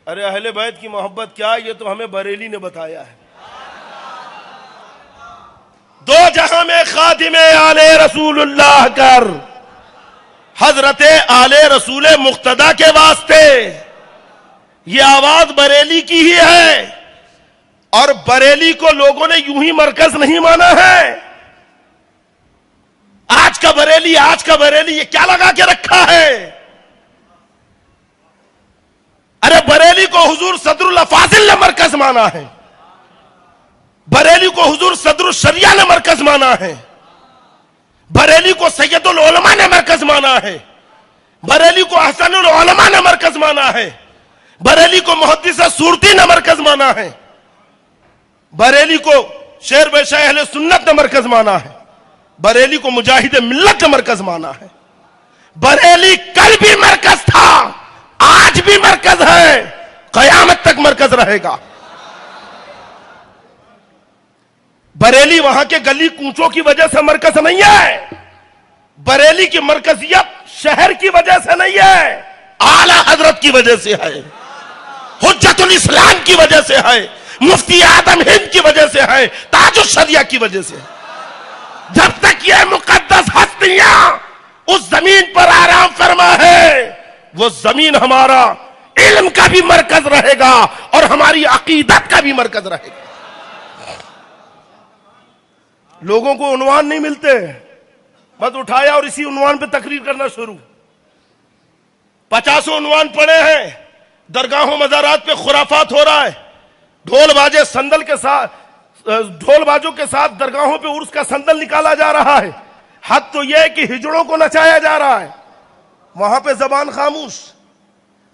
ارے اہل بیت کی محبت کیا، یہ تو ہمیں بریلی نے بتایا ہے۔ دو جہاں میں خادم آل رسول اللہ کر، حضرت آل رسول مقتدی کے واسطے، یہ آواز بریلی کی ہی ہے، اور بریلی کو لوگوں نے یوں ہی مرکز نہیں مانا ہے۔ آج کا بریلی یہ کیا لگا کے رکھا ہے؟ ارے بریلی کو حضور صدر الافاضل نے مرکز مانا ہے، بریلی کو حضور صدر الشریعہ نے مرکز مانا ہے، بریلی کو سید العلماء نے مرکز مانا ہے، بریلی کو احسن العلماء نے مرکز مانا ہے، بریلی کو محدث سورتی نے مرکز مانا ہے، بریلی کو شیر بے شاہ اہل سنت نے مرکز مانا ہے، بریلی کو مجاہد ملت نے مرکز مانا ہے۔ بریلی کل بھی مرکز تھا، آج بھی مرکز ہے، قیامت تک مرکز رہے گا۔ بریلی وہاں کے گلی کوچوں کی وجہ سے مرکز نہیں ہے، بریلی کی مرکزیت شہر کی وجہ سے نہیں ہے، اعلی حضرت کی وجہ سے ہے، حجت الاسلام کی وجہ سے ہے، مفتی اعظم ہند کی وجہ سے ہے، تاج الشریعہ کی وجہ سے ہے۔ جب تک یہ مقدس ہستیاں اس زمین پر آرام فرما ہے، وہ زمین ہمارا علم کا بھی مرکز رہے گا اور ہماری عقیدت کا بھی مرکز رہے گا۔ لوگوں کو عنوان نہیں ملتے، بس اٹھایا اور اسی عنوان پہ تقریر کرنا شروع۔ 50 عنوان پڑے ہیں، درگاہوں مزارات پہ خرافات ہو رہا ہے، ڈھول باجے سندل کے ساتھ، ڈھول باجوں کے ساتھ درگاہوں پہ عرس کا سندل نکالا جا رہا ہے۔ حد تو یہ ہے کہ ہجڑوں کو نچایا جا رہا ہے، وہاں پہ زبان خاموش۔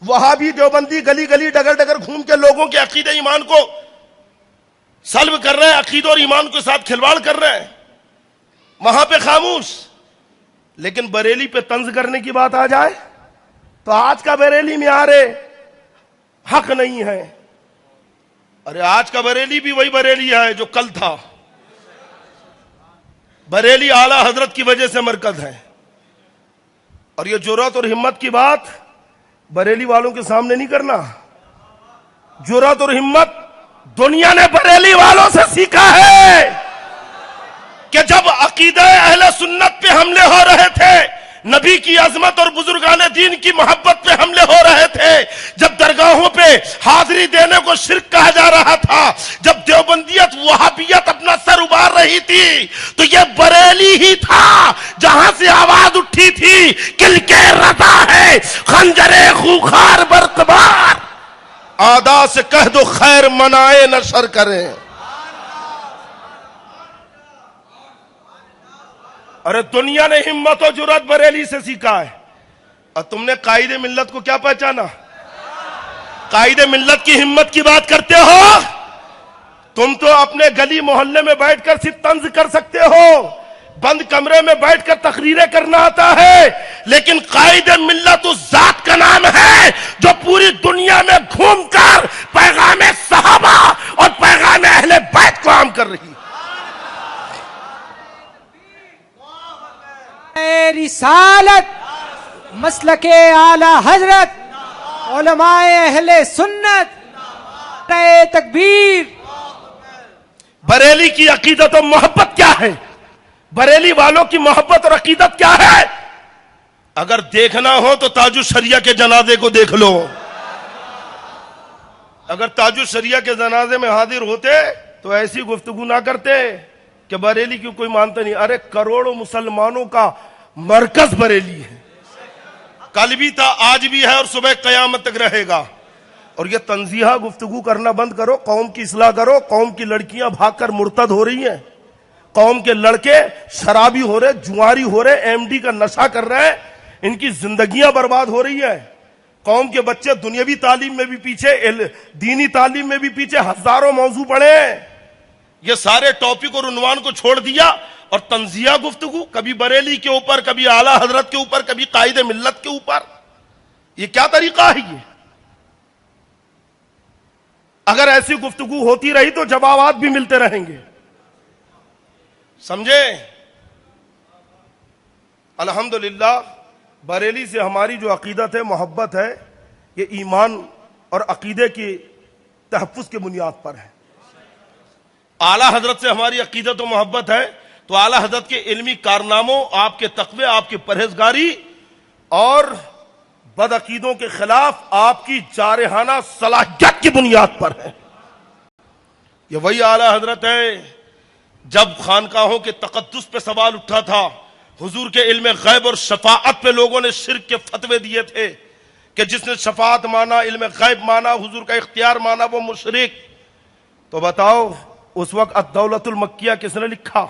وہابی دیوبندی گلی گلی ڈگر ڈگر گھوم کے لوگوں کے عقیدہ ایمان کو سلب کر رہے ہیں، عقیدہ اور ایمان کے ساتھ کھلواڑ کر رہے ہیں، وہاں پہ خاموش۔ لیکن بریلی پہ طنز کرنے کی بات آ جائے تو آج کا بریلی معیار حق نہیں ہے۔ ارے آج کا بریلی بھی وہی بریلی ہے جو کل تھا۔ بریلی اعلی حضرت کی وجہ سے مرکز ہے، اور یہ جرأت اور ہمت کی بات بریلی والوں کے سامنے نہیں کرنا۔ جرأت اور ہمت دنیا نے بریلی والوں سے سیکھا ہے کہ جب عقیدہ اہل سنت پہ حملے ہو رہے تھے، نبی کی عظمت اور بزرگان دین کی محبت پہ حملے ہو رہے تھے، جب درگاہوں پہ حاضری دینے کو شرک کہا جا رہا تھا، جب دیوبندیت وہابیت اپنا سر ابار رہی تھی، تو یہ بریلی ہی تھا جہاں سے آواز اٹھی تھی، کل کے رضا ہے خنجر خوخار برقبار، آدا سے کہہ دو خیر منائے نہ شر کریں۔ ارے دنیا نے ہمت و جرأت بریلی سے سیکھا ہے، اور تم نے قائد ملت کو کیا پہچانا؟ قائد ملت کی ہمت کی بات کرتے ہو؟ تم تو اپنے گلی محلے میں بیٹھ کر صرف طنز کر سکتے ہو، بند کمرے میں بیٹھ کر تقریریں کرنا آتا ہے، لیکن قائد ملت اس ذات کا نام ہے جو پوری دنیا میں گھوم کر پیغام صحابہ اور پیغام اہل بیت کو عام کر رہی ہے۔ رسالت، مسلک اعلی حضرت، علماء اہل سنت، تکبیر۔ بریلی کی عقیدت و محبت کیا ہے؟ بریلی والوں کی محبت اور عقیدت کیا ہے؟ اگر دیکھنا ہو تو تاج الشریعہ کے جنازے کو دیکھ لو۔ اگر تاج الشریعہ کے جنازے میں حاضر ہوتے تو ایسی گفتگو نہ کرتے کہ بریلی کی کوئی مانتا نہیں۔ ارے کروڑوں مسلمانوں کا مرکز بریلی ہے، کل بھی تھا، آج بھی ہے، اور صبح قیامت تک رہے گا۔ اور یہ تنزیہہ گفتگو کرنا بند کرو، قوم کی اصلاح کرو۔ قوم کی لڑکیاں بھاگ کر مرتد ہو رہی ہیں، قوم کے لڑکے شرابی ہو رہے، جواری ہو رہے، ایم ڈی کا نشہ کر رہے ہیں، ان کی زندگیاں برباد ہو رہی ہیں۔ قوم کے بچے دنیاوی تعلیم میں بھی پیچھے، دینی تعلیم میں بھی پیچھے، ہزاروں موضوع پڑھے ہیں۔ یہ سارے ٹاپک اور عنوان کو چھوڑ دیا اور تنزیہ گفتگو، کبھی بریلی کے اوپر، کبھی اعلی حضرت کے اوپر، کبھی قائد ملت کے اوپر۔ یہ کیا طریقہ ہے یہ؟ اگر ایسی گفتگو ہوتی رہی تو جوابات بھی ملتے رہیں گے، سمجھے؟ الحمدللہ بریلی سے ہماری جو عقیدت ہے، محبت ہے، یہ ایمان اور عقیدے کی تحفظ کی بنیاد پر ہے. اعلیٰ حضرت سے ہماری عقیدت و محبت ہے تو اعلیٰ حضرت کے علمی کارناموں، آپ کے تقوی، آپ کی پرہیزگاری اور بدعقیدوں کے خلاف آپ کی جارحانہ صلاحیت کی بنیاد پر ہے. یہ وہی اعلیٰ حضرت ہے جب خانقاہوں کے تقدس پہ سوال اٹھا تھا، حضور کے علم غیب اور شفاعت پہ لوگوں نے شرک کے فتوے دیے تھے کہ جس نے شفاعت مانا، علم غیب مانا، حضور کا اختیار مانا، وہ مشرک. تو بتاؤ اس وقت الدولۃ المکیہ کس نے لکھا؟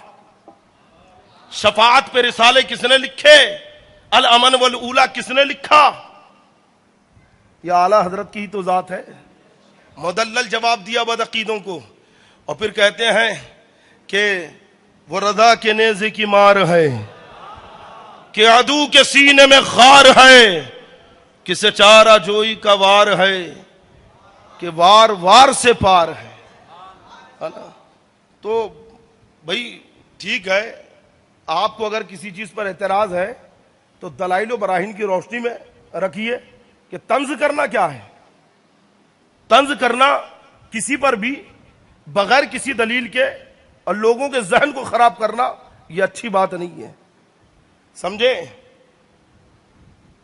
شفاعت پہ رسالے کس نے لکھے؟ الامن والاولی کس نے لکھا؟ یہ اعلیٰ حضرت کی ہی تو ذات ہے. مدلل جواب دیا بدعقیدوں کو، اور پھر کہتے ہیں کہ وہ رضا کے نیزے کی مار ہے، کہ عدو کے سینے میں خار ہے، کسے چارہ جوئی کا وار ہے، کہ وار وار سے پار ہے. تو بھائی ٹھیک ہے، آپ کو اگر کسی چیز پر اعتراض ہے تو دلائل و براہین کی روشنی میں رکھیے کہ طنز کرنا کیا ہے. طنز کرنا کسی پر بھی بغیر کسی دلیل کے اور لوگوں کے ذہن کو خراب کرنا یہ اچھی بات نہیں ہے. سمجھے؟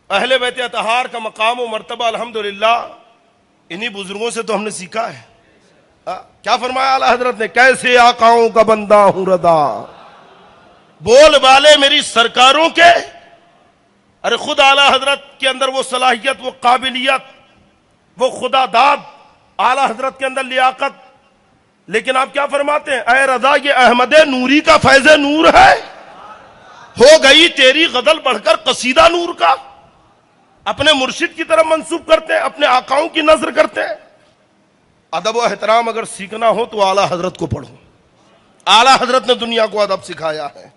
اہل بیت اطہار کا مقام و مرتبہ الحمدللہ انہی بزرگوں سے تو ہم نے سیکھا ہے. کیا فرمایا اعلیٰ حضرت نے؟ کیسے آقاؤں کا بندہ ہوں ردا، بول بالے میری سرکاروں کے. ارے خود اعلیٰ حضرت کے اندر وہ صلاحیت، وہ قابلیت، وہ خدا داد، اعلیٰ حضرت کے اندر لیاقت، لیکن آپ کیا فرماتے ہیں؟ اے رضا یہ احمد نوری کا فیض نور ہے، ہو گئی تیری غزل بڑھ کر قصیدہ نور کا. اپنے مرشد کی طرف منسوب کرتے ہیں، اپنے آقاؤں کی نظر کرتے ہیں. ادب و احترام اگر سیکھنا ہو تو اعلیٰ حضرت کو پڑھو. اعلیٰ حضرت نے دنیا کو ادب سکھایا ہے.